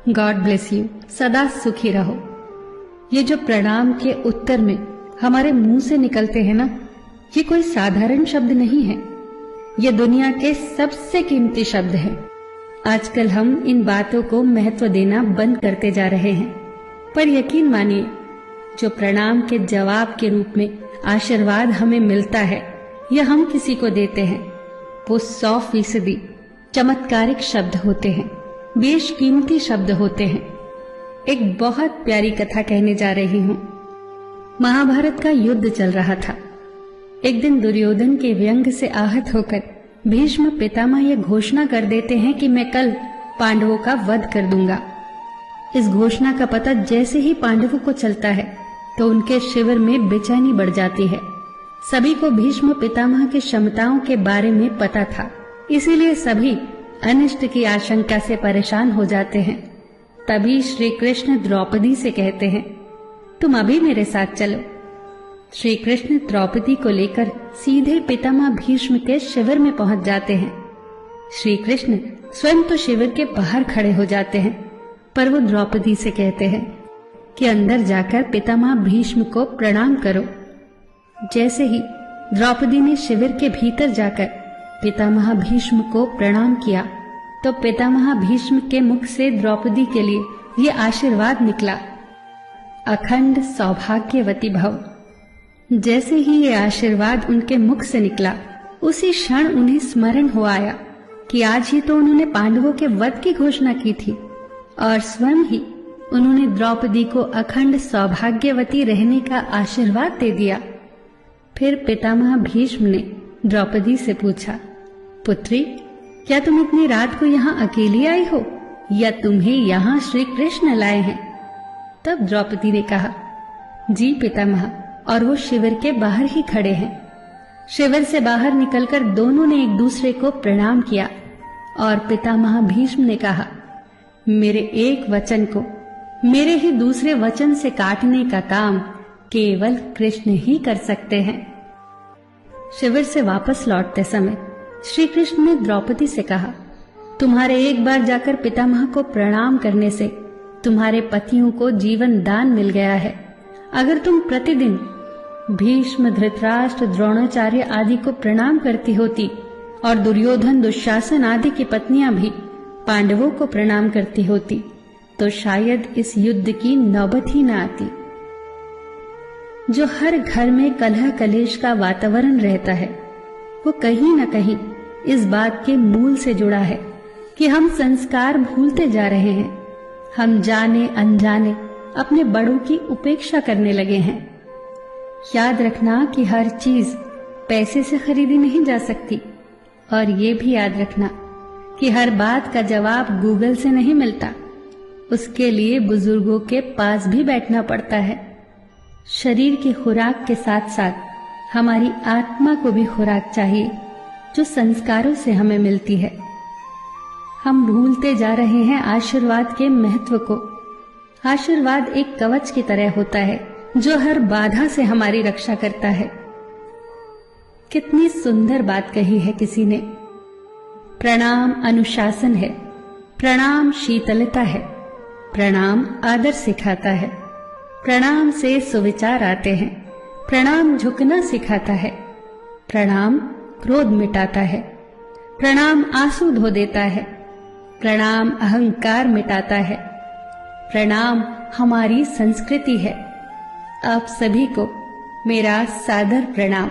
God bless you. सदा सुखी रहो। ये जो प्रणाम के उत्तर में हमारे मुंह से निकलते हैं ना, ये कोई साधारण शब्द नहीं है। ये दुनिया के सबसे कीमती शब्द हैं। आजकल हम इन बातों को महत्व देना बंद करते जा रहे हैं, पर यकीन मानिए, जो प्रणाम के जवाब के रूप में आशीर्वाद हमें मिलता है या हम किसी को देते हैं, वो 100% चमत्कारिक शब्द होते हैं, बेशकीमती शब्द होते हैं। एक बहुत प्यारी कथा कहने जा रही हूं। महाभारत का युद्ध चल रहा था। एक दिन दुर्योधन के व्यंग से आहत होकर भीष्म पितामह यह घोषणा कर देते हैं कि मैं कल पांडवों का वध कर दूंगा। इस घोषणा का पता जैसे ही पांडवों को चलता है तो उनके शिविर में बेचैनी बढ़ जाती है। सभी को भीष्म पितामह की क्षमताओं के बारे में पता था, इसीलिए सभी अनिष्ट की आशंका से परेशान हो जाते हैं। तभी श्री कृष्ण द्रौपदी से कहते हैं, तुम अभी मेरे साथ चलो। श्री कृष्ण द्रौपदी को लेकर सीधे पितामह भीष्म के शिविर में पहुंच जाते हैं। श्री कृष्ण स्वयं तो शिविर के बाहर खड़े हो जाते हैं, पर वो द्रौपदी से कहते हैं कि अंदर जाकर पितामह भीष्म को प्रणाम करो। जैसे ही द्रौपदी ने शिविर के भीतर जाकर पितामह भीष्म को प्रणाम किया तो पितामह भीष्म के मुख से द्रौपदी के लिए ये आशीर्वाद निकला, अखंड सौभाग्यवती भव। जैसे ही ये आशीर्वाद उनके मुख से निकला, उसी क्षण उन्हें स्मरण हो आया कि आज ही तो उन्होंने पांडवों के वध की घोषणा की थी और स्वयं ही उन्होंने द्रौपदी को अखंड सौभाग्यवती रहने का आशीर्वाद दे दिया। फिर पितामह भीष्म ने द्रौपदी से पूछा, पुत्री, क्या तुम इतनी रात को यहाँ अकेली आई हो या तुम्हें यहाँ श्री कृष्ण लाए हैं? तब द्रौपदी ने कहा, जी पितामह, और वो शिविर के बाहर ही खड़े हैं। शिविर से बाहर निकलकर दोनों ने एक दूसरे को प्रणाम किया और पितामह भीष्म ने कहा, मेरे एक वचन को मेरे ही दूसरे वचन से काटने का काम केवल कृष्ण ही कर सकते हैं। शिविर से वापस लौटते समय श्री कृष्ण ने द्रौपदी से कहा, तुम्हारे एक बार जाकर पितामह को प्रणाम करने से तुम्हारे पतियों को जीवन दान मिल गया है। अगर तुम प्रतिदिन भीष्म, धृतराष्ट्र, द्रोणाचार्य आदि को प्रणाम करती होती और दुर्योधन, दुशासन आदि की पत्नियां भी पांडवों को प्रणाम करती होती तो शायद इस युद्ध की नौबत ही न आती। जो हर घर में कलह कलेश का वातावरण रहता है, वो कहीं न कहीं इस बात के मूल से जुड़ा है कि हम संस्कार भूलते जा रहे हैं। हम जाने अनजाने अपने बड़ों की उपेक्षा करने लगे हैं। याद रखना कि हर चीज पैसे से खरीदी नहीं जा सकती, और ये भी याद रखना कि हर बात का जवाब गूगल से नहीं मिलता। उसके लिए बुजुर्गों के पास भी बैठना पड़ता है। शरीर की खुराक के साथ साथ हमारी आत्मा को भी खुराक चाहिए, जो संस्कारों से हमें मिलती है। हम भूलते जा रहे हैं आशीर्वाद के महत्व को। आशीर्वाद एक कवच की तरह होता है जो हर बाधा से हमारी रक्षा करता है। कितनी सुंदर बात कही है किसी ने। प्रणाम अनुशासन है, प्रणाम शीतलता है, प्रणाम आदर सिखाता है, प्रणाम से सुविचार आते हैं, प्रणाम झुकना सिखाता है, प्रणाम क्रोध मिटाता है, प्रणाम आंसू धो देता है, प्रणाम अहंकार मिटाता है, प्रणाम हमारी संस्कृति है। आप सभी को मेरा सादर प्रणाम।